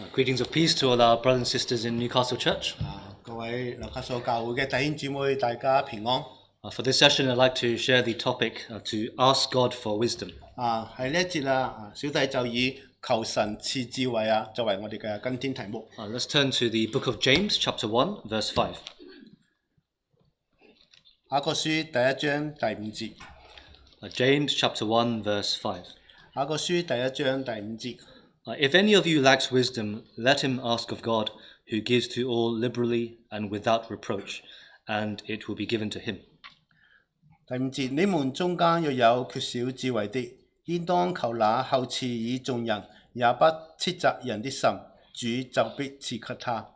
Greetings of peace to all our brothers and sisters in Newcastle Church. 各位紐卡素教會嘅弟兄姊妹，大家平安。For this session, I'd like to share the topic to ask God for wisdom. 喺呢一節啦，小弟就以求神賜智慧作為我哋嘅今天題目。Let's turn to the book of James, chapter 1, verse 5. 雅各書第一章第5節。James chapter 1, verse 5. 雅各書第一章第5節。If any of you lacks wisdom, let him ask of God, who gives to all liberally and without reproach, and it will be given to him. 第5節，你們中間若有缺少智慧的，應當求那厚賜與眾人，也不斥責人的神，主就必賜給他。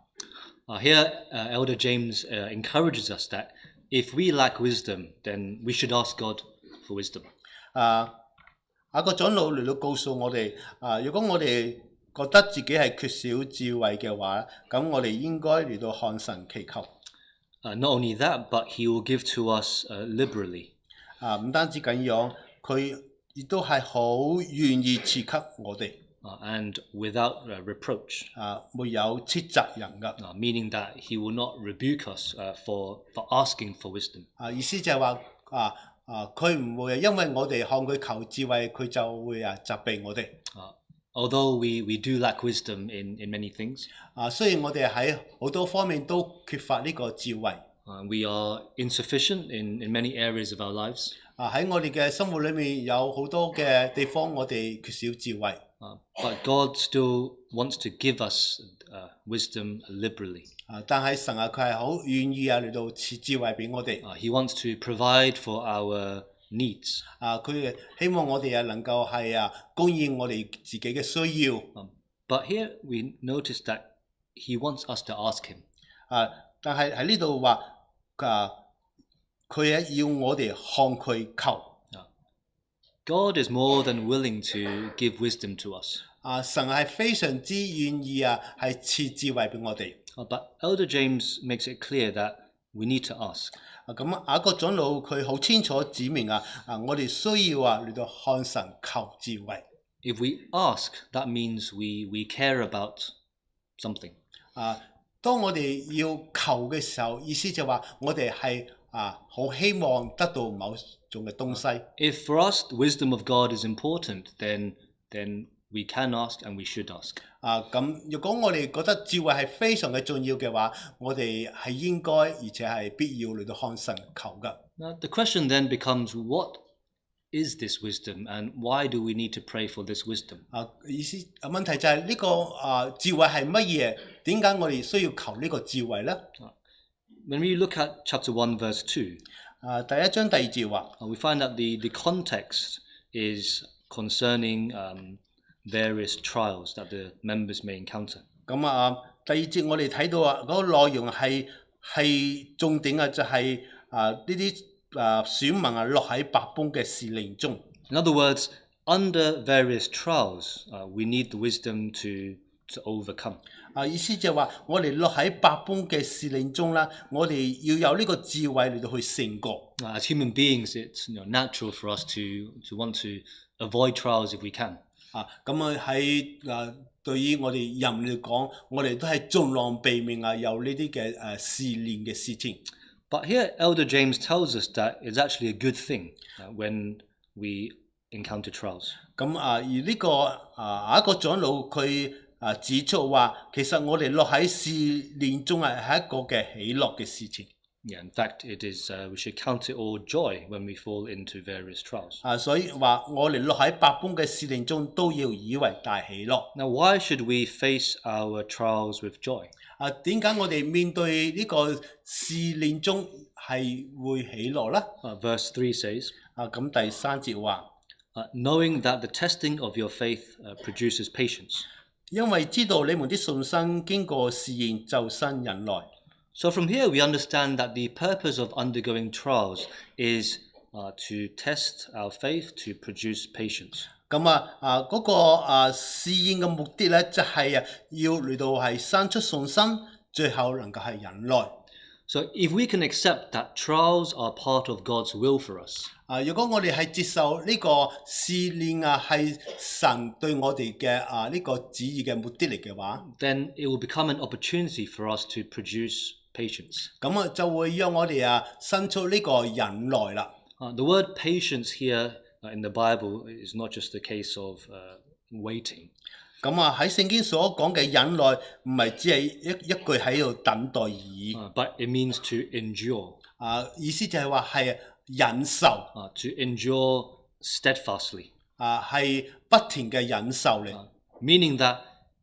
Here, Elder James encourages us that if we lack wisdom, then we should ask God for wisdom. 雅各長老嚟到告訴我哋，如果我哋覺得自己係缺少智慧嘅話，咁我哋應該嚟到向神祈求。Not only that, but he will give to us liberally. 唔單止咁樣，佢亦都係好願意賜給我哋。And without reproach. 沒有斥責人㗎。Meaning that he will not rebuke us for asking for wisdom. 意思就係話佢唔會因為我哋向佢求智慧，佢就會責備我哋。Although we do lack wisdom in many things. 雖然我哋喺好多方面都缺乏呢個智慧。We are insufficient in many areas of our lives. 喺我哋嘅生活裏面有好多嘅地方，我哋缺少智慧。But God still wants to give us wisdom liberally. 但係神佢係好願意嚟到賜智慧俾我哋。He wants to provide for our needs. 佢希望我哋能夠係供應我哋自己嘅需要。But here we notice that he wants us to ask him. 但係喺呢度話佢要我哋向佢求。God is more than willing to give wisdom to us. 神係非常之願意係賜智慧俾我哋。But Elder James makes it clear that we need to ask. 咁雅各長老佢好清楚指明我哋需要嚟到向神求智慧。If we ask, that means we care about something. 當我哋要求嘅時候，意思就話我哋係好希望得到某種嘅東西。If for us the wisdom of God is important, then we can ask and we should ask. 咁如果我哋覺得智慧係非常嘅重要嘅話，我哋係應該而且係必要嚟到向神求㗎。Now the question then becomes, what is this wisdom and why do we need to pray for this wisdom? 意思問題就係呢個智慧係乜嘢？點解我哋需要求呢個智慧呢？ When we look at chapter 1 verse 2, 第一章第2節話 we find that the context is concerning various trials that the members may encounter. 咁第2節我哋睇到嗰個內容係重點就係呢啲選民落喺百般嘅試煉中。In other words, under various trials, we need the wisdom to overcome. 意思就係話我哋落喺百般嘅試煉中啦，我哋要有呢個智慧嚟到去勝過。As human beings, it's natural for us to want to avoid trials if we can. 咁喺對於我哋人嚟講，我哋都係盡量避免有呢啲嘅試煉嘅事情。But here, Elder James tells us that it's actually a good thing when we encounter trials. 咁而呢個一個長老佢指出話，其實我哋落喺試煉中係一個嘅喜樂嘅事情。Yeah, in fact, it is. We should count it all joy when we fall into various trials. 所以話我哋落喺百般嘅試煉中都要以為大喜樂。Now, why should we face our trials with joy? 點解我哋面對呢個試煉中係會喜樂呢？ Verse 3 says, 咁第3節話 knowing that the testing of your faith produces patience. 因為知道你們的信心經過試驗就生忍耐。So from here we understand that the purpose of undergoing trials is to test our faith, to produce patience. 咁嗰個試驗嘅目的咧，就係要嚟到係生出信心，最後能夠係忍耐。So if we can accept that trials are part of God's will for us, 如果我哋係接受呢個試煉係神對我哋嘅呢個旨意嘅目的嚟嘅話， then it will become an opportunity for us to produce patience. 咁就會讓我哋生出呢個忍耐啦。The word patience here in the Bible is not just a case of waiting. 咁喺聖經所講嘅忍耐，唔係只係一句喺度等待而已。But it means to endure. 意思就係話係忍受。To endure steadfastly. 係不停嘅忍受嚟。Meaning that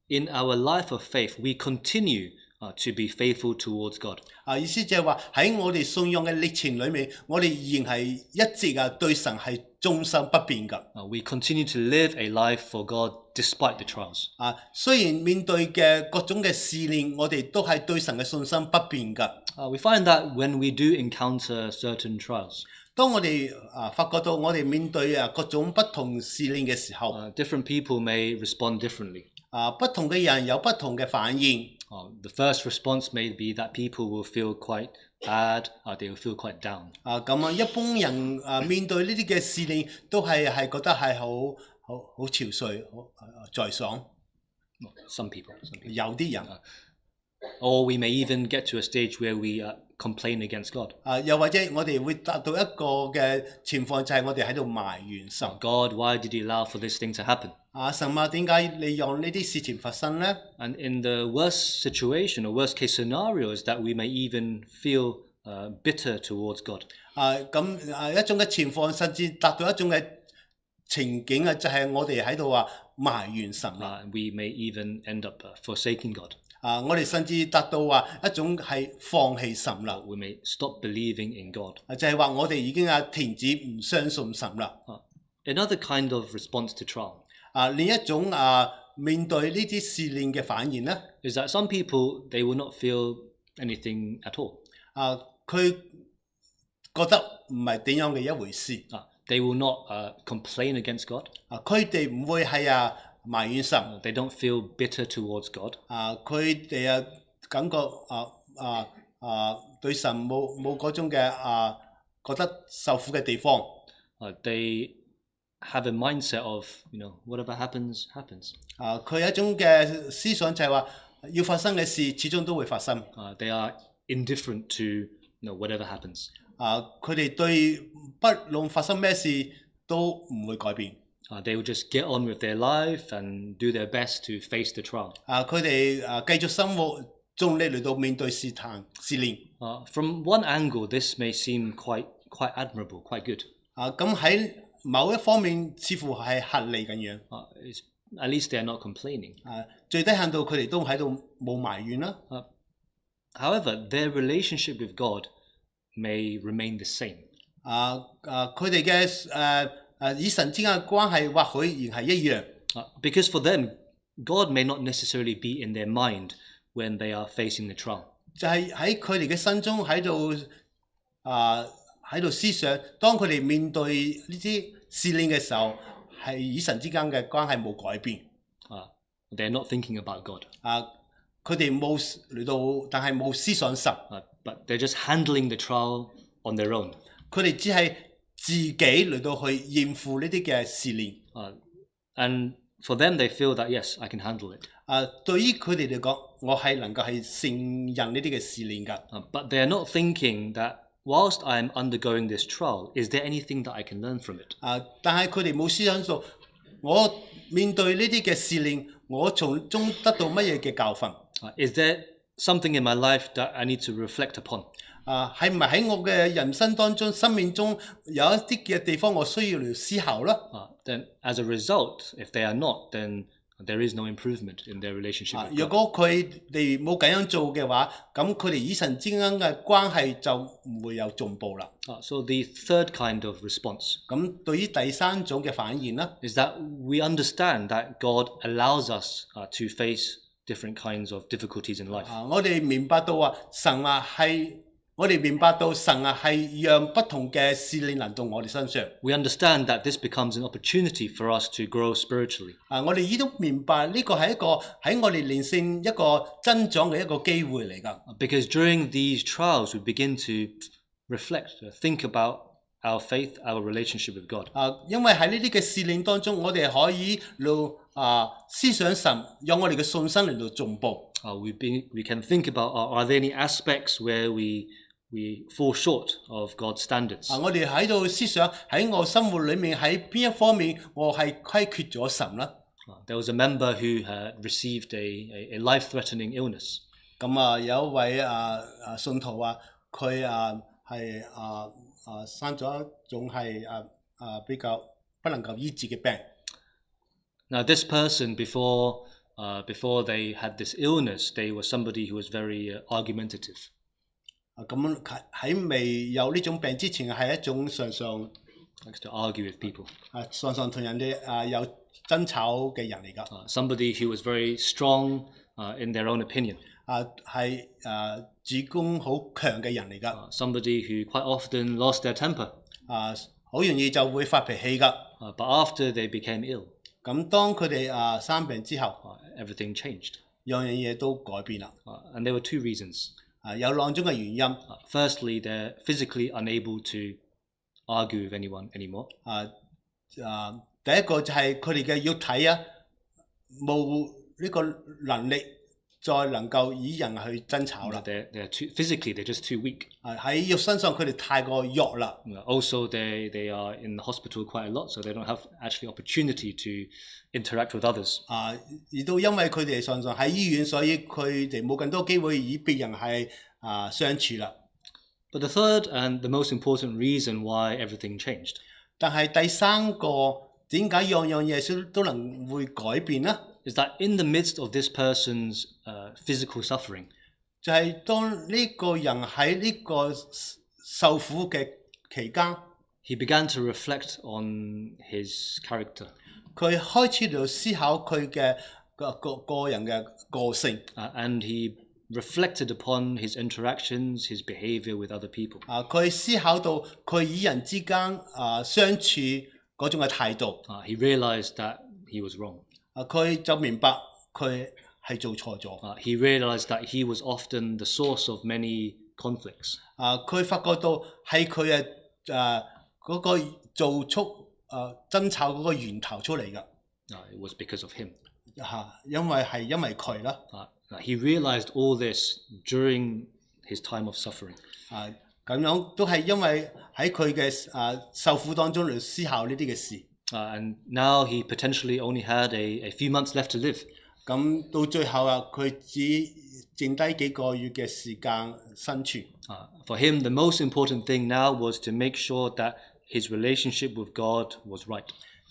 in our life of faith, we continue to be faithful towards God. 意思就係話喺我哋信仰嘅歷程裏面，我哋仍係一直對神係忠心不變㗎。We continue to live a life for God despite the trials. 雖然面對嘅各種嘅試煉，我哋都係對神嘅信心不變㗎。We find that when we do encounter certain trials, 當我哋發覺到我哋面對各種不同試煉嘅時候， different people may respond differently. 不同嘅人有不同嘅反應。The first response may be that people will feel quite bad, they will feel quite down. 咁一般人面對呢啲嘅試煉，都係覺得係好憔悴、好在爽。Some people. 有啲人。Or we may even get to a stage where we complain against God. 又或者我哋會達到一個嘅情況，就係我哋喺度埋怨神。God, why did you allow for this thing to happen? 神點解你讓呢啲事情發生呢？ And in the worst situation or worst case scenarios, that we may even feel bitter towards God. 咁一種嘅情況，甚至達到一種嘅情景就係我哋喺度埋怨神啦。We may even end up forsaking God. 我哋甚至達到一種係放棄神啦。We may stop believing in God. 就係話我哋已經停止唔相信神啦。Another kind of response to trial. 另一種面對呢啲試煉嘅反應呢 is that some people they will not feel anything at all. 佢覺得唔係點樣嘅一回事。They will not complain against God. 佢哋唔會係埋怨神。They don't feel bitter towards God. 佢哋感覺對神冇嗰種嘅覺得受苦嘅地方。They have a mindset of, whatever happens, happens. 佢有一種嘅思想就係話，要發生嘅事始終都會發生。They are indifferent to whatever happens. 佢哋對不論發生咩事都唔會改變。They will just get on with their life and do their best to face the trial. 佢哋繼續生活，盡力嚟到面對試煉。From one angle, this may seem quite admirable, quite good. 咁喺某一方面似乎係合理咁樣。At least they are not complaining. 最低限度佢哋都喺度冇埋怨啦。However, their relationship with God may remain the same. 佢哋嘅與神之間嘅關係或許仍係一樣。Because for them, God may not necessarily be in their mind when they are facing the trial. 就係喺佢哋嘅心中喺度思想，當佢哋面對呢啲試煉嘅時候，係與神之間嘅關係冇改變。They are not thinking about God. 佢哋冇嚟到，但係冇思想神。But they're just handling the trial on their own. 佢哋只係自己嚟到去應付呢啲嘅試煉。And for them, they feel that yes, I can handle it. 對於佢哋嚟講，我係能夠係勝任呢啲嘅試煉㗎。But they are not thinking that whilst I am undergoing this trial, is there anything that I can learn from it? 但係佢哋冇思想到，我面對呢啲嘅試煉，我從中得到乜嘢嘅教訓？ Is there something in my life that I need to reflect upon? 係唔係喺我嘅人生當中、生命中有一啲嘅地方我需要嚟思考啦？Then as a result, if they are not, then there is no improvement in their relationship with God. 如果佢哋冇咁樣做嘅話，咁佢哋與神之間嘅關係就唔會有進步啦。So the third kind of response 咁對於第三種嘅反應呢 is that we understand that God allows us to face different kinds of difficulties in life. 我哋明白到神係我哋明白到神係讓不同嘅試煉臨到我哋身上。We understand that this becomes an opportunity for us to grow spiritually. 我哋亦都明白呢個係一個喺我哋靈性一個增長嘅一個機會嚟㗎。Because during these trials, we begin to reflect, think about our faith, our relationship with God. 因為喺呢啲嘅試煉當中，我哋可以思想神，讓我哋嘅信心嚟到進步。We can think about are there any aspects where we fall short of God's standards? 我哋喺度思想喺我生活裏面喺邊一方面我係虧缺咗神啦。There was a member who had received a life-threatening illness. 咁有一位信徒佢係生咗一種係比較不能夠醫治嘅病。Now this person before they had this illness, they were somebody who was very argumentative. 咁喺未有呢種病之前係一種常常 likes to argue with people. 常常同人哋有爭吵嘅人嚟㗎。Somebody who was very strong in their own opinion. 係主觀好強嘅人嚟㗎。Somebody who quite often lost their temper. 好容易就會發脾氣㗎。But after they became ill, 咁當佢哋生病之後everything changed. 樣樣嘢都改變啦。And there were two reasons. 有兩種嘅原因。Firstly, they're physically unable to argue with anyone anymore. 第一個就係佢哋嘅肉體冇呢個能力再能夠與人去爭吵啦。Physically, they're just too weak. 喺肉身上佢哋太過弱啦。Also, they are in the hospital quite a lot, so they don't have actually opportunity to interact with others. 亦都因為佢哋常常喺醫院，所以佢哋冇更多機會與別人係相處啦。But the third and the most important reason why everything changed. 但係第三個點解樣樣嘢都能會改變呢？ Is that in the midst of this person's physical suffering, 就係當呢個人喺呢個受苦嘅期間 he began to reflect on his character. 佢開始嚟思考佢嘅個人嘅個性。And he reflected upon his interactions, his behavior with other people. 佢思考到佢與人之間相處嗰種嘅態度。He realized that he was wrong. 佢就明白佢係做錯咗。He realized that he was often the source of many conflicts. 佢發覺到係佢嗰個做出爭吵嗰個源頭出嚟㗎。It was because of him. 因為佢啦。He realized all this during his time of suffering. 咁樣都係因為喺佢嘅受苦當中嚟思考呢啲嘅事。And now he potentially only had a few months left to live. 咁到最後佢只剩低幾個月嘅時間生存。For him, the most important thing now was to make sure that his relationship with God was right.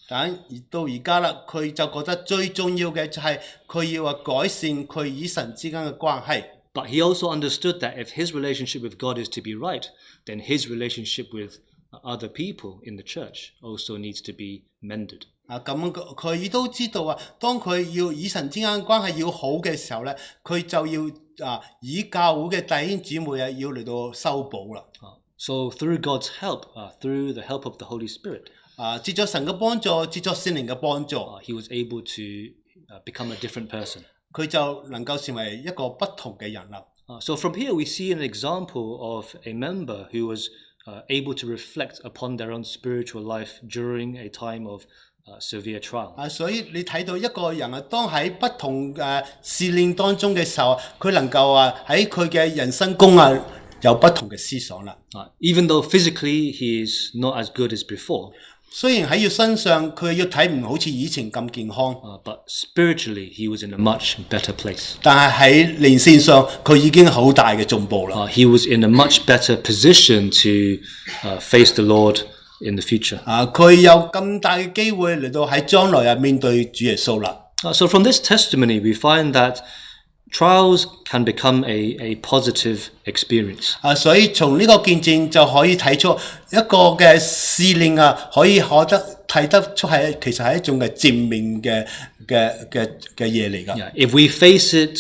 但到而家啦，佢就覺得最重要嘅就係佢要改善佢與神之間嘅關係。But he also understood that if his relationship with God is to be right, then his relationship with other people in the church also needs to be mended. 咁佢亦都知道當佢要與神之間嘅關係要好嘅時候咧，佢就要以教會嘅弟兄姊妹要嚟到修補啦。So through God's help, through the help of the Holy Spirit, 藉着神嘅幫助，藉着聖靈嘅幫助 he was able to become a different person. 佢就能夠成為一個不同嘅人啦。So from here we see an example of a member who was able to reflect upon their own spiritual life during a time of severe trial. 所以你睇到一個人當喺不同試煉當中嘅時候，佢能夠喺佢嘅人生中有不同嘅思想啦。Even though physically he is not as good as before. 雖然喺肉身上佢肉體唔好似以前咁健康 but spiritually he was in a much better place. 但係喺靈性上佢已經好大嘅進步啦。He was in a much better position to face the Lord in the future. 佢有咁大嘅機會嚟到喺將來面對主耶穌啦。So from this testimony we find that trials can become a positive experience. 所以從呢個見證就可以睇出一個嘅試煉可以睇得出係其實係一種嘅正面嘅嘢嚟㗎。If we face it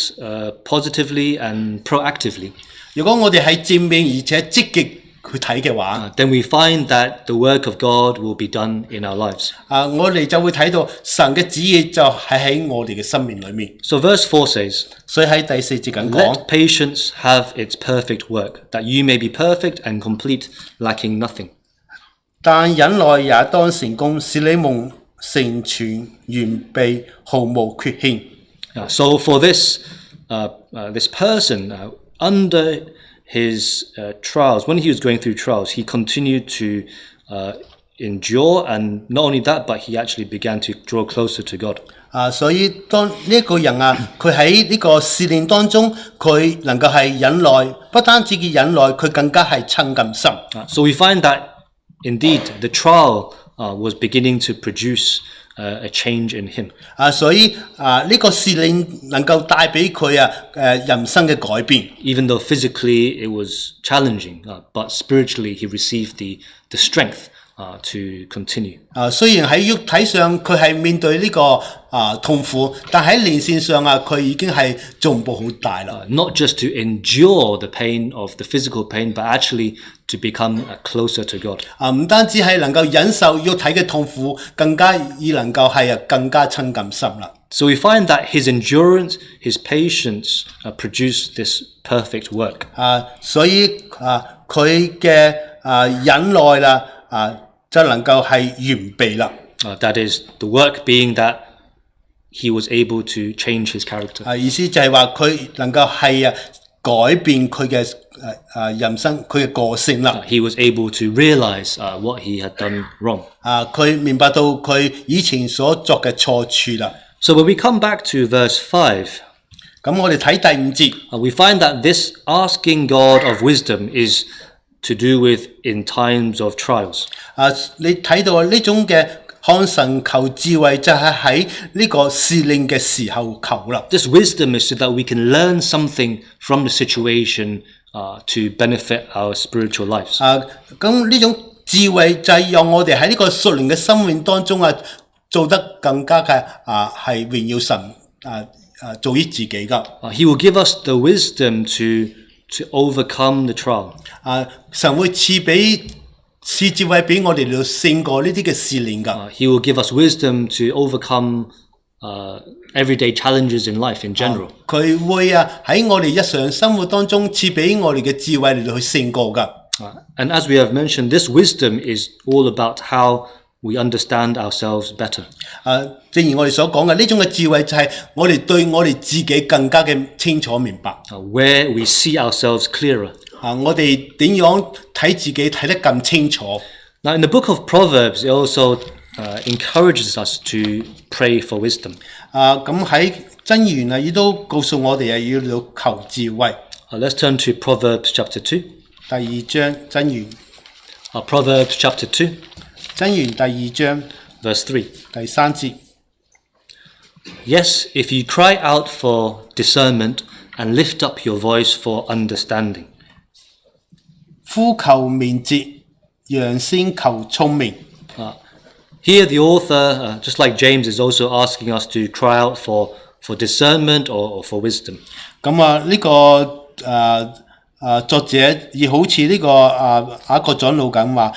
positively and proactively. 如果我哋係正面而且積極去睇嘅話， then we find that the work of God will be done in our lives. 我哋就會睇到神嘅旨意就係喺我哋嘅生命裏面。 So verse 4 says, 所以喺第4節咁講， Let patience have its perfect work, that you may be perfect and complete, lacking nothing. 但忍耐也當成功，使你們成全完備，毫無缺欠。So for this person, under his trials, when he was going through trials, he continued to endure, and not only that, but he actually began to draw closer to God. 所以當呢一個人佢喺呢個試煉當中，佢能夠係忍耐，不單止嘅忍耐，佢更加係親近神。So we find that indeed the trial was beginning to produce a change in him. 所以呢個試煉能夠帶俾佢人生嘅改變。Even though physically it was challenging, but spiritually he received the strength to continue. 雖然喺肉體上佢係面對呢個痛苦，但喺連線上佢已經係進步好大啦。Not just to endure the pain of the physical pain, but actually to become closer to God. 唔單止係能夠忍受肉體嘅痛苦，更加以能夠係更加親近神啦。So we find that his endurance, his patience produced this perfect work. 所以佢嘅忍耐啦就能夠係完備啦。That is the work being that he was able to change his character. 意思就係話佢能夠係改變佢嘅人生，佢嘅個性啦。He was able to realize what he had done wrong. 佢明白到佢以前所作嘅錯處啦。So when we come back to verse 5, 咁我哋睇第5節， we find that this asking God of wisdom is to do with in times of trials. 你睇到呢種嘅向神求智慧，就係喺呢個試煉嘅時候求啦。This wisdom is so that we can learn something from the situation to benefit our spiritual lives. 咁呢種智慧就係讓我哋喺呢個屬靈嘅生命當中做得更加嘅係榮耀神做於自己噶。He will give us the wisdom to overcome the trial. 神會賜智慧俾我哋嚟勝過呢啲嘅試煉噶。He will give us wisdom to overcome everyday challenges in life in general. 佢會喺我哋日常生活當中賜俾我哋嘅智慧嚟到去勝過噶。And as we have mentioned, this wisdom is all about how we understand ourselves better. 正如我哋所講嘅，呢種嘅智慧就係我哋對我哋自己更加嘅清楚明白。Where we see ourselves clearer. 我哋點樣睇自己睇得更清楚。Now in the book of Proverbs, it also encourages us to pray for wisdom. 咁喺箴言亦都告訴我哋要求智慧。Let's turn to Proverbs chapter 2. 第2章箴言。Proverbs chapter 2. 箴言第2章 verse 3. 第3節。Yes, if you cry out for discernment and lift up your voice for understanding. 呼求明哲，揚聲求聰明。Here the author, just like James, is also asking us to cry out for discernment or for wisdom. 咁呢個作者亦好似呢個雅各長老咁話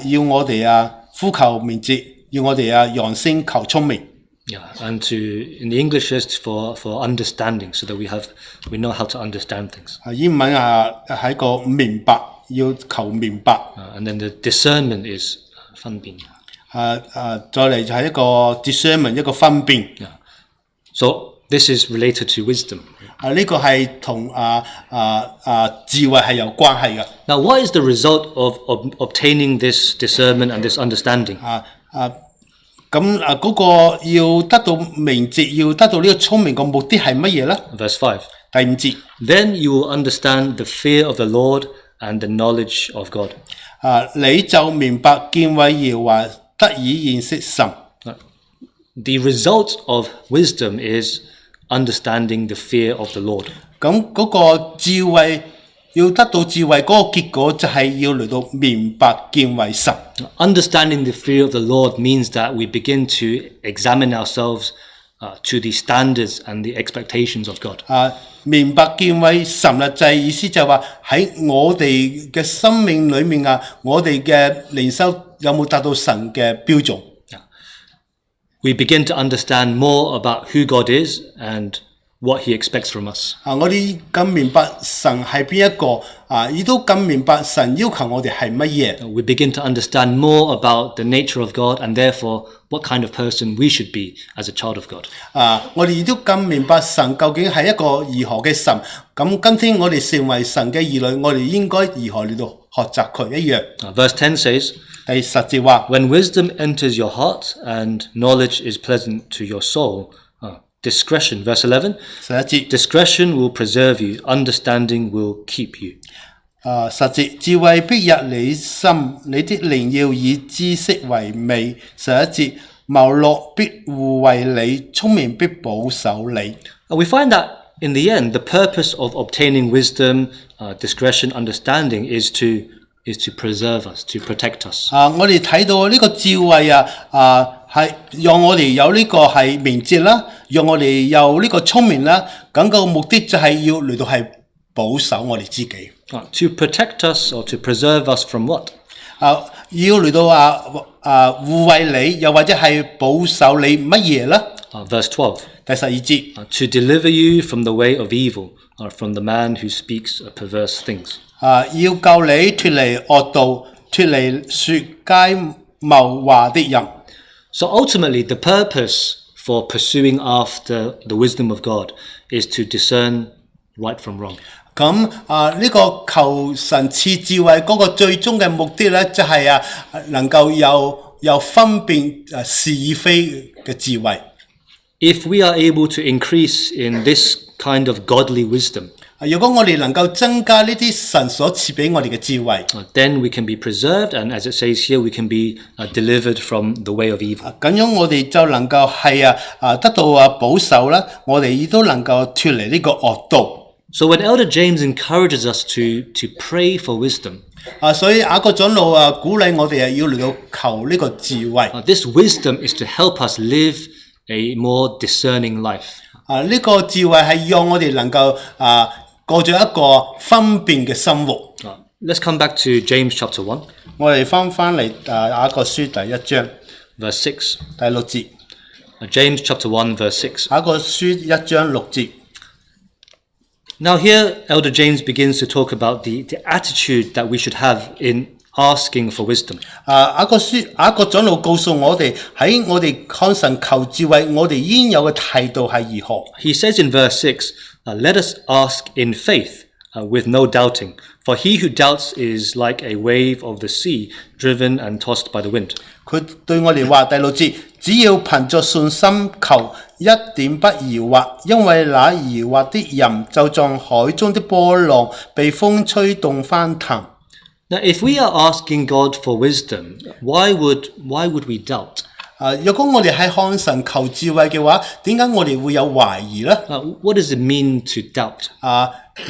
要我哋呼求明哲，要我哋揚聲求聰明。Yeah, and in the English is for understanding, so that we know how to understand things. 英文係一個明白，要求明白。And then the discernment is 分辨。再嚟就係一個 discernment， 一個分辨。Yeah. So this is related to wisdom. 呢個係同智慧係有關係嘅。Now, what is the result of obtaining this discernment and this understanding? 咁嗰個要得到明哲，要得到呢個聰明嘅目的係乜嘢咧 Verse 5. 第5節。Then you will understand the fear of the Lord and the knowledge of God. 你就明白敬畏耶和華，得以認識神。The result of wisdom is understanding the fear of the Lord. 咁嗰個智慧要得到智慧嗰個結果就係要嚟到明白敬畏神。Understanding the fear of the Lord means that we begin to examine ourselves to the standards and the expectations of God. 明白敬畏神律制意思就係話喺我哋嘅生命裏面我哋嘅靈修有冇達到神嘅標準？ We begin to understand more about who God is and what He expects from us. 我哋更明白神係邊一個亦都更明白神要求我哋係乜嘢。 We begin to understand more about the nature of God and therefore what kind of person we should be as a child of God. 我哋亦都更明白神究竟係一個如何嘅神。咁今天我哋成為神嘅兒女，我哋應該如何嚟到學習佢一樣。Verse 10 says, 第10節話 When wisdom enters your heart and knowledge is pleasant to your soul, discretion, verse 11, 11節 discretion will preserve you, understanding will keep you. 10節智慧必入你心，你的靈要以知識為美。11節謀樂必護衛你，聰明必保守你。We find that in the end, the purpose of obtaining wisdom, discretion, understanding is to preserve us, to protect us. 我哋睇到呢個智慧係讓我哋有呢個係明哲啦，讓我哋有呢個聰明啦，咁個目的就係要嚟到係保守我哋自己。To protect us or to preserve us from what? 要嚟到護衛你，又或者係保守你乜嘢啦？ Verse 12. 第12節 To deliver you from the way of evil, or from the man who speaks perverse things. 要救你脱離惡道，脱離說街謀話的人。So ultimately, the purpose for pursuing after the wisdom of God is to discern right from wrong. 咁呢個求神賜智慧嗰個最終嘅目的咧，就係能夠有分辨是與非嘅智慧。If we are able to increase in this kind of godly wisdom, 如果我哋能夠增加呢啲神所賜俾我哋嘅智慧， then we can be preserved, and as it says here, we can be delivered from the way of evil. 咁樣我哋就能夠係得到保守啦，我哋亦都能夠脱離呢個惡道。So when Elder James encourages us to pray for wisdom, 所以雅各長老鼓勵我哋要嚟到求呢個智慧。this wisdom is to help us live a more discerning life. 呢個智慧係讓我哋能夠過咗一個分辨嘅生活。Let's come back to James chapter 1, 我哋翻嚟雅各書第1章 verse 6. 第6節。James chapter 1, verse 6. 雅各書1章6節。Now here, Elder James begins to talk about the attitude that we should have in asking for wisdom. 雅各長老告訴我哋喺我哋向神求智慧，我哋應有嘅態度係如何。He says in verse 6, let us ask in faith, with no doubting, for he who doubts is like a wave of the sea, driven and tossed by the wind. 佢對我哋話第6節，只要憑着信心求，一點不疑惑，因為那疑惑的人就像海中的波浪，被風吹動翻騰。Now, if we are asking God for wisdom, why would we doubt? 如果我哋喺向神求智慧嘅話，點解我哋會有懷疑呢？ What does it mean to doubt?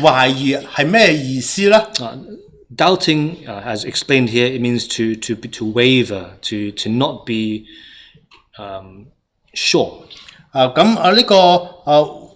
懷疑係咩意思呢？ Doubting, as explained here, it means to waver, to not be sure. 咁呢個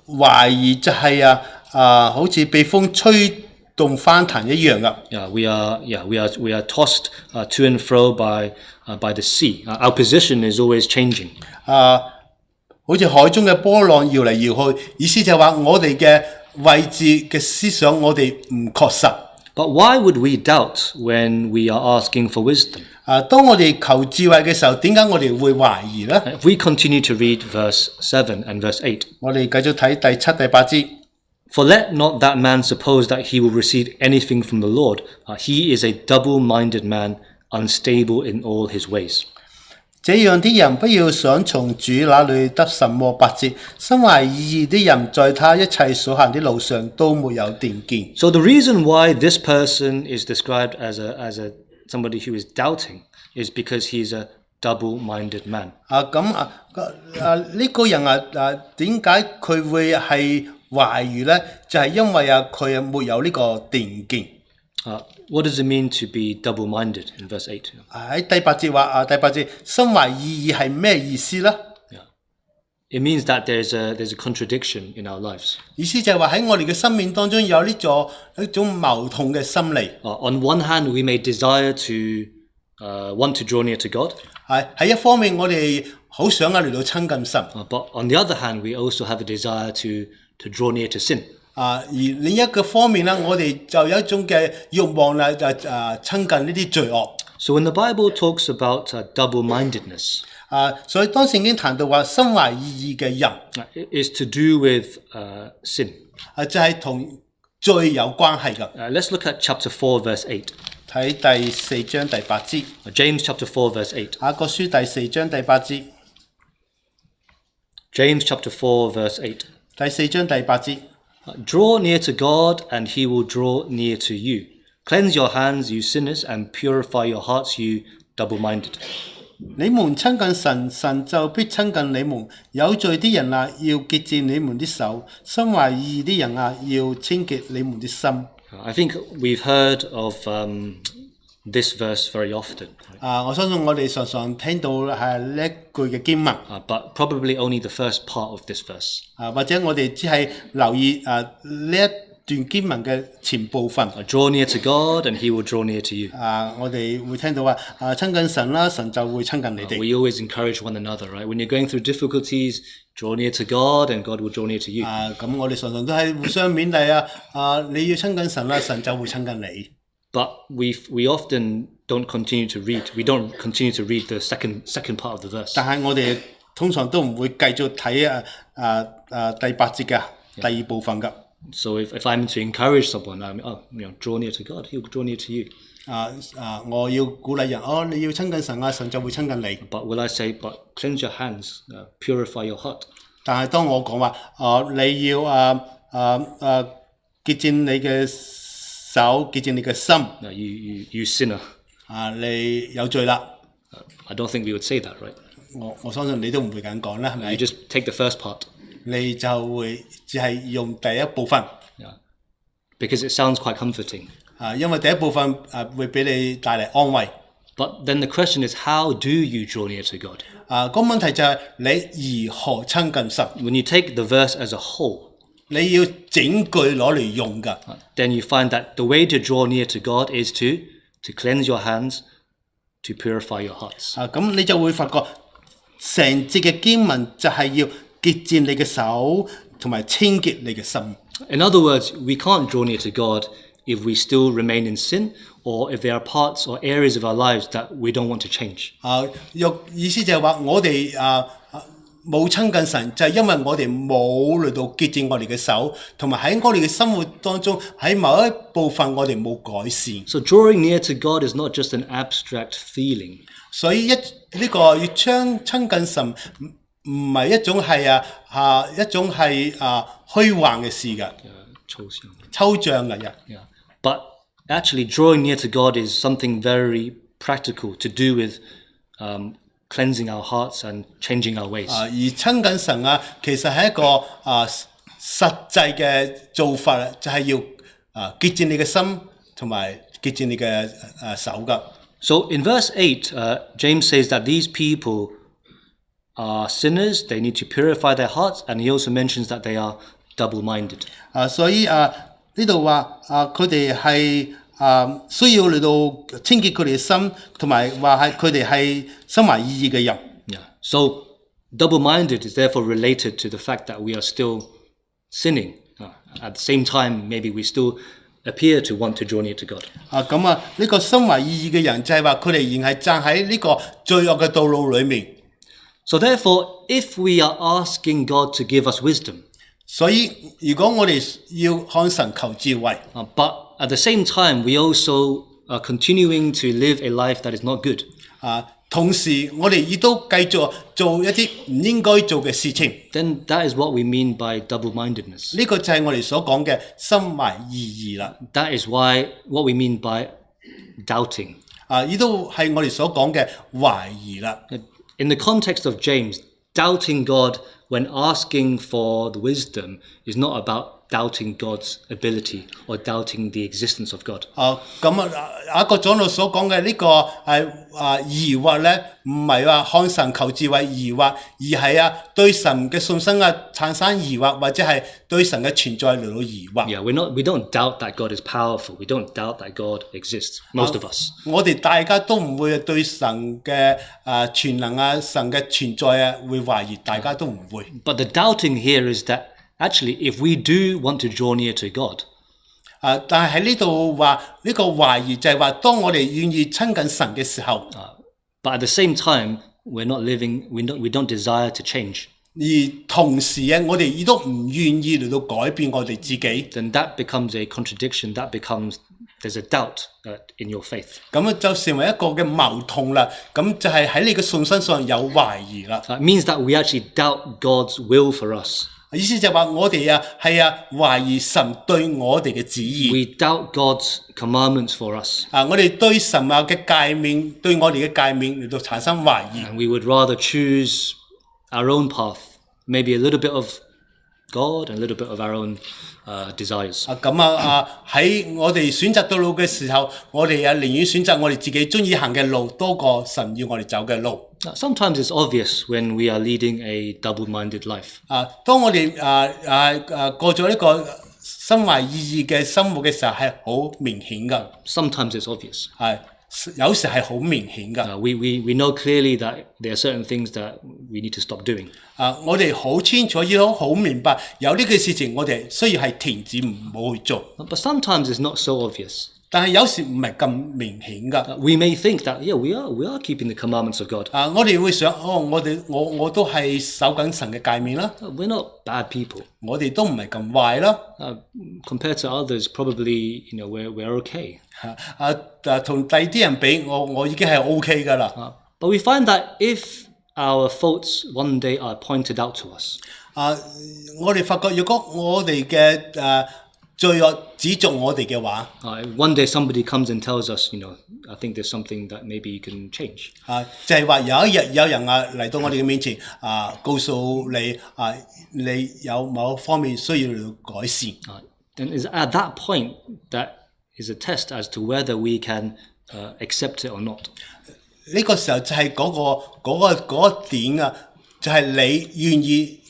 懷疑就係好似被風吹動翻騰一樣噶。We are tossed to and fro by the sea. Our position is always changing. 好似海中嘅波浪搖嚟搖去，意思就係話我哋嘅位置嘅思想，我哋唔確實。But why would we doubt when we are asking for wisdom? 當我哋求智慧嘅時候，點解我哋會懷疑呢？ If we continue to read verse 7 and verse 8. 我哋繼續睇第7、第8節。For let not that man suppose that he will receive anything from the Lord. He is a double-minded man, unstable in all his ways. 這樣的人不要想從主那裏得什麼8節，心懷二意的人在他一切所行的路上都沒有定見。So the reason why this person is described as somebody who is doubting is because he's a double-minded man. 呢個人點解佢會係懷疑呢？就係因為佢沒有呢個定見。What does it mean to be double-minded in verse 8? 喺第8節話第8節心懷二意係咩意思呢？ It means that there's a contradiction in our lives. 意思就係話喺我哋嘅生命當中有呢種矛盾嘅心理。On one hand, we may desire to want to draw near to God. 喺一方面，我哋好想嚟到親近神。But on the other hand, we also have a desire to draw near to sin. 而另一個方面咧，我哋就有一種嘅慾望啦，親近呢啲罪惡。So when the Bible talks about double-mindedness, 所以當聖經談到話心懷二意嘅人， it is to do with sin. 就係同罪有關係嘅。Let's look at chapter 4, verse 8. 睇第4章第8節。James chapter 4, verse 8. 雅各書第4章第8節。James chapter 4, verse 8. 第4章第8節。Draw near to God, and he will draw near to you. Cleanse your hands, you sinners, and purify your hearts, you double-minded. 你們親近神，神就必親近你們。有罪的人啊，要潔淨你們的手；心懷二意的人啊，要清潔你們的心。I think we've heard of this verse very often. 我相信我哋常常聽到係呢一句嘅經文。But probably only the first part of this verse. 或者我哋只係留意呢一段經文嘅前部分。Draw near to God, and he will draw near to you. 我哋會聽到話親近神啦，神就會親近你哋。We always encourage one another, right? When you're going through difficulties, draw near to God, and God will draw near to you. 咁我哋常常都係互相勉勵你要親近神啦，神就會親近你。But we often don't continue to read. We don't continue to read the second part of the verse. 但係我哋通常都唔會繼續睇第8節嘅第二部分㗎。So if I'm to encourage someone, draw near to God, He'll draw near to you. 我要鼓勵人，你要親近神啊，神就會親近你。But will I say, but cleanse your hands, purify your heart? 但係當我講話，你要潔淨你嘅手，潔淨你嘅心。You sinner. 你有罪啦。I don't think we would say that, right? 我相信你都唔會咁講啦，係咪？ You just take the first part. 你就會只係用第一部分。Because it sounds quite comforting. 因為第一部分會俾你帶嚟安慰。But then the question is, how do you draw near to God? 個問題就係你如何親近神。When you take the verse as a whole, 你要整句攞嚟用㗎。Then you find that the way to draw near to God is to cleanse your hands, to purify your hearts. 咁你就會發覺成節嘅經文就係要潔淨你嘅手同埋清潔你嘅心。In other words, we can't draw near to God if we still remain in sin, or if there are parts or areas of our lives that we don't want to change. 意思就係話我哋冇親近神，就係因為我哋冇嚟到潔淨我哋嘅手，同埋喺我哋嘅生活當中喺某一部分我哋冇改善。So drawing near to God is not just an abstract feeling. 所以呢個要親近神唔係一種係虛幻嘅事㗎，抽象嘅人。But actually drawing near to God is something very practical to do with cleansing our hearts and changing our ways. 而親近神其實係一個實際嘅做法啦，就係要潔淨你嘅心同埋潔淨你嘅手㗎。So in verse 8, James says that these people are sinners, they need to purify their hearts, and he also mentions that they are double-minded. 所以呢度話佢哋係需要嚟到清潔佢哋嘅心，同埋話係佢哋係心懷二意嘅人。So double-minded is therefore related to the fact that we are still sinning. At the same time, maybe we still appear to want to draw near to God. 呢個心懷二意嘅人就係話佢哋仍係站喺呢個罪惡嘅道路裏面。So therefore, if we are asking God to give us wisdom, 所以如果我哋要向神求智慧but at the same time we also are continuing to live a life that is not good, 同時我哋亦都繼續做一啲唔應該做嘅事情， then that is what we mean by double-mindedness. 呢個就係我哋所講嘅心懷二意啦。That is what we mean by doubting. 亦都係我哋所講嘅懷疑啦。In the context of James, doubting God when asking for the wisdom is not about doubting God's ability or doubting the existence of God. 雅各長老所講嘅呢個係疑惑咧，唔係話看神求智慧疑惑，而係對神嘅信心產生疑惑，或者係對神嘅存在嚟到疑惑。Yeah, we don't doubt that God is powerful. We don't doubt that God exists. Most of us. 我哋大家都唔會對神嘅全能神嘅存在會懷疑，大家都唔會。But the doubting here is that actually, if we do want to draw near to God, 但係喺呢度話呢個懷疑就係話，當我哋願意親近神嘅時候， but at the same time, we don't desire to change. 而同時我哋亦都唔願意嚟到改變我哋自己。Then that becomes a contradiction. There's a doubt in your faith. 咁就成為一個嘅矛盾啦。咁就係喺你嘅信心上有懷疑啦。It means that we actually doubt God's will for us. 意思就係話我哋係懷疑神對我哋嘅旨意。We doubt God's commandments for us. 我哋對神嘅誡命，對我哋嘅誡命嚟到產生懷疑。And we would rather choose our own path, maybe a little bit of God and a little bit of our own desires. 喺我哋選擇道路嘅時候，我哋寧願選擇我哋自己中意行嘅路，多過神要我哋走嘅路。Sometimes it's obvious when we are leading a double-minded life. 當我哋過咗呢個心懷意義嘅生活嘅時候，係好明顯噶。Sometimes it's obvious. 有時係好明顯噶。We know clearly that there are certain things that we need to stop doing. 我哋好清楚，亦都好明白，有呢個事情我哋需要係停止，唔好去做。But sometimes it's not so obvious. 但係有時唔係咁明顯噶。We may think that we are keeping the commandments of God. 我哋會想，我都係守緊神嘅誡命啦。We're not bad people. 我哋都唔係咁壞啦。Compared to others, probably we're okay. 同第啲人比，我已經係 OK 噶啦。But we find that if our faults one day are pointed out to us. 我哋發覺，如果我哋嘅罪惡指中我哋嘅話，one day somebody comes and tells us, I think there's something that maybe you can change. 就係話有一日有人嚟到我哋嘅面前告訴你你有某方面需要改善。And is at that point that is a test as to whether we can accept it or not. 呢個時候就係嗰個點就係你願意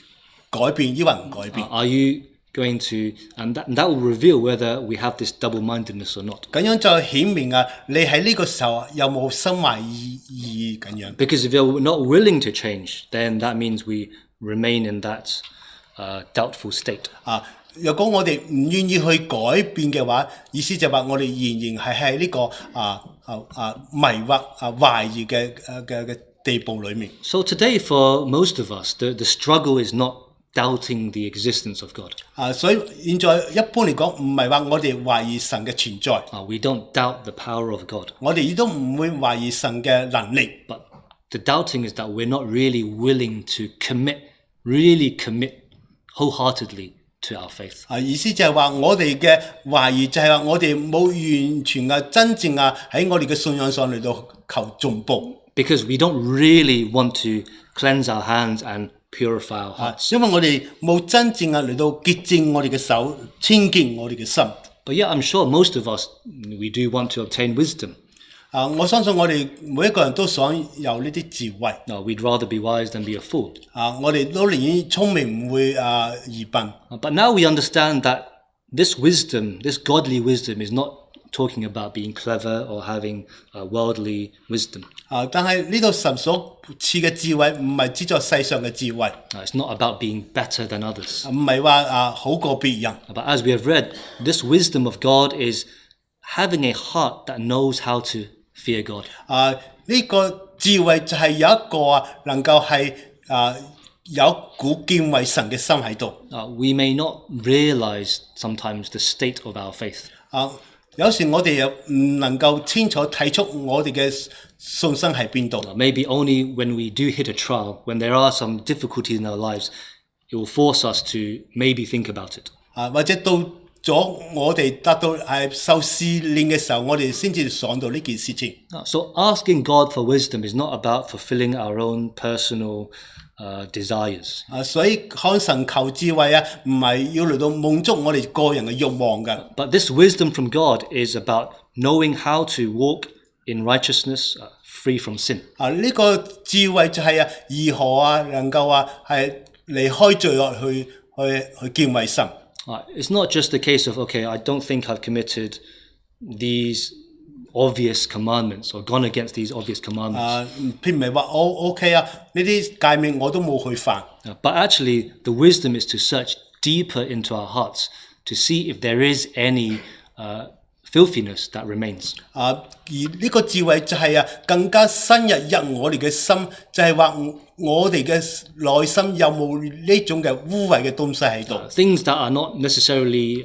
改變，抑或唔改變。Are you going to, and that will reveal whether we have this double-mindedness or not. 咁樣就顯明你喺呢個時候有冇心懷意義咁樣。Because if you're not willing to change, then that means we remain in that doubtful state. 如果我哋唔願意去改變嘅話，意思就係話我哋仍然係喺呢個迷惑懷疑嘅地步裏面。So today, for most of us, the struggle is not doubting the existence of God. 所以現在一般嚟講，唔係話我哋懷疑神嘅存在。We don't doubt the power of God. 我哋亦都唔會懷疑神嘅能力。But the doubting is that we're not really willing to really commit wholeheartedly to our faith. 意思就係話我哋嘅懷疑就係話我哋冇完全真正喺我哋嘅信仰上嚟到求進步。Because we don't really want to cleanse our hands and purify our hearts. 因為我哋冇真正嚟到潔淨我哋嘅手，清潔我哋嘅心。But yeah, I'm sure most of us, we do want to obtain wisdom. 我相信我哋每一個人都想有呢啲智慧。We'd rather be wise than be a fool. 我哋都寧願聰明唔會愚笨。But now we understand that this wisdom, this godly wisdom, is not talking about being clever or having worldly wisdom. 但係呢度神所賜嘅智慧唔係指在世上嘅智慧。It's not about being better than others. 唔係話好過別人。But as we have read, this wisdom of God is having a heart that knows how to fear God. 呢個智慧就係有一個能夠係有股敬畏神嘅心喺度。We may not realize sometimes the state of our faith. 有時我哋又唔能夠清楚睇出我哋嘅信心喺邊度。Maybe only when we do hit a trial, when there are some difficulties in our lives, it will force us to maybe think about it. 或者到咗我哋達到受試煉嘅時候，我哋先至想到呢件事情。So asking God for wisdom is not about fulfilling our own personal desires. 所以向神求智慧啊，唔係要嚟到滿足我哋個人嘅慾望嘅。But this wisdom from God is about knowing how to walk in righteousness, free from sin. 呢個智慧就係如何能夠係離開罪惡去敬畏神。It's not just the case of, okay, I don't think I've committed these obvious commandments or gone against these obvious commandments. 譬如咪話OK 呢啲誡命我都冇去犯。But actually, the wisdom is to search deeper into our hearts to see if there is any filthiness that remains. 而呢個智慧就係更加深入我哋嘅心，就係話我哋嘅內心有冇呢種嘅污穢嘅東西喺度。Things that are not necessarily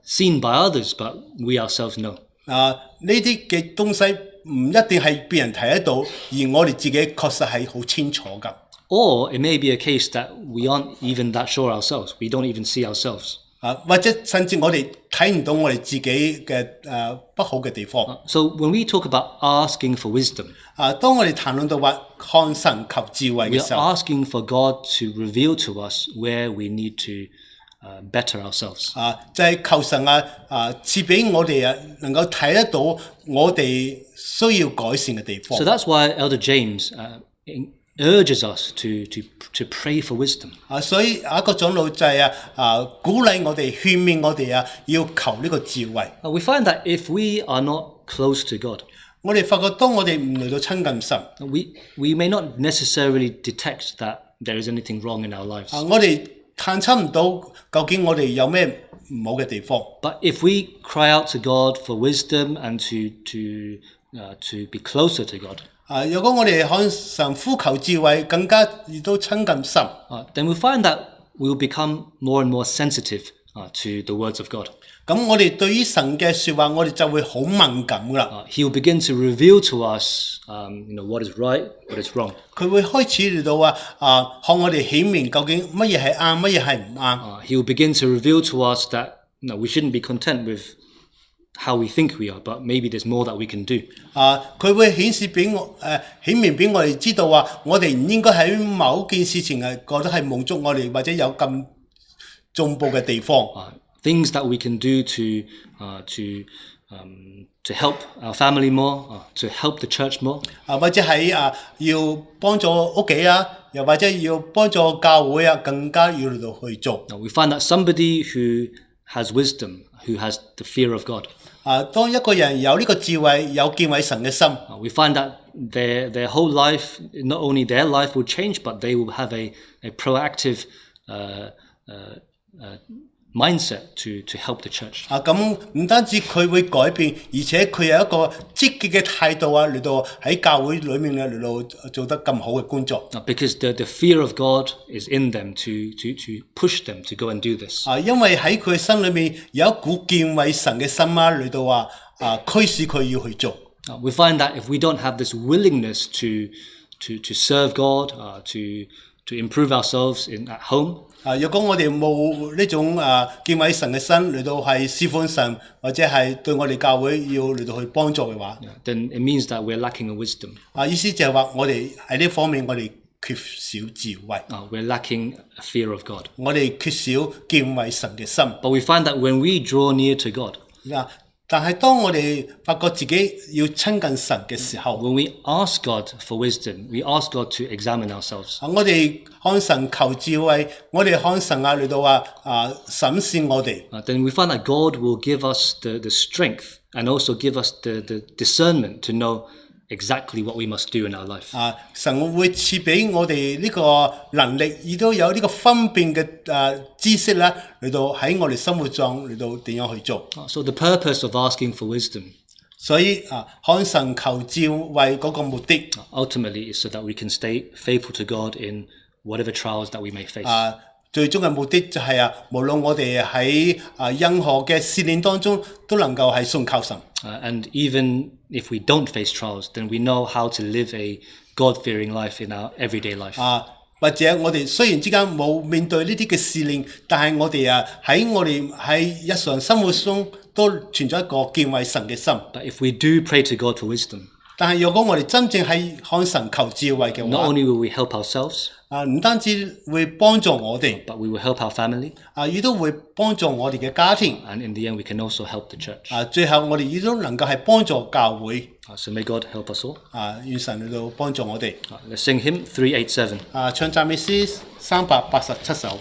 seen by others, but we ourselves know. 呢啲嘅東西唔一定係別人睇得到，而我哋自己確實係好清楚㗎。Or it may be a case that we aren't even that sure ourselves. We don't even see ourselves. 或者甚至我哋睇唔到我哋自己嘅不好嘅地方。So when we talk about asking for wisdom, 當我哋談論到話向神求智慧 we 嘅時 are 候， asking for God to reveal to us where we need to better ourselves. 就係求神賜俾我哋能夠睇得到我哋需要改善嘅地方。 So that's why Elder James urges us to pray for wisdom. 所以一個長老就係鼓勵我哋、勸勉我哋要求呢個智慧。We find that if we are not close to God, 我哋發覺當我哋唔嚟到親近神， we may not necessarily detect that there is anything wrong in our lives. 我哋探測唔到究竟我哋有咩唔好嘅地方。 But if we cry out to God for wisdom and to be closer to God, 如果我哋向神呼求智慧，更加亦都親近神， then we find that we will become more and more sensitive to the words of God. 咁我哋對於神嘅說話，我哋就會好敏感噶啦。He will begin to reveal to us, what is right, what is wrong. 佢會開始嚟到向我哋顯明究竟乜嘢係啱，乜嘢係唔啱。He will begin to reveal to us that we shouldn't be content with how we think we are, but maybe there's more that we can do. 佢會顯明俾我哋知道我哋唔應該喺某件事情覺得係滿足我哋，或者有咁進步嘅地方。Things that we can do to help our family more, to help the church more. 或者係要幫助屋企又或者要幫助教會更加要嚟到去做。We find that somebody who has wisdom, who has the fear of God, 當一個人有呢個智慧，有敬畏神嘅心， we find that their whole life, not only their life will change, but they will have a proactive mindset to help the church. 咁唔單止佢會改變，而且佢有一個積極嘅態度嚟到喺教會裏面嚟到做得咁好嘅工作。Because the fear of God is in them to push them to go and do this. 因為喺佢心裏面有一股敬畏神嘅心嚟到驅使佢要去做。We find that if we don't have this willingness to serve God, to improve ourselves at home, 如果我哋冇呢種敬畏神嘅心嚟到係侍奉神，或者係對我哋教會要嚟到去幫助嘅話， then it means that we're lacking in wisdom. 意思就係話我哋喺呢方面我哋缺少智慧， We're lacking a fear of God. 我哋缺少敬畏神嘅心。 But we find that when we draw near to God, 但係當我哋發覺自己要親近神嘅時候， when we ask God for wisdom, we ask God to examine ourselves. 我哋向神求智慧，我哋向神嚟到審視我哋。 Then we find that God will give us the strength and also give us the discernment to know exactly what we must do in our life. 神會賜俾我哋呢個能力，亦都有呢個分辨嘅知識嚟到喺我哋生活中嚟到點樣去做。So the purpose of asking for wisdom, 所以向神求智慧嗰個目的 ultimately is so that we can stay faithful to God in whatever trials that we may face. 最終嘅目的就係無論我哋喺任何嘅試煉當中，都能夠係信靠神。And even if we don't face trials, then we know how to live a God-fearing life in our everyday life. 或者我哋雖然之間冇面對呢啲嘅試煉，但係我哋喺日常生活中都存在一個敬畏神嘅心。But if we do pray to God for wisdom, 但係如果我哋真正係向神求智慧嘅 not 話， only will we help ourselves, 唔單止會幫助我哋， but we will help our family, 亦都會幫助我哋嘅家庭， and in the end, we can also help the church. 最後我哋亦都能夠係幫助教會， So may God help us all. 願神嚟到幫助我哋。 Let's sing hymn 387. 唱讚美詩387首。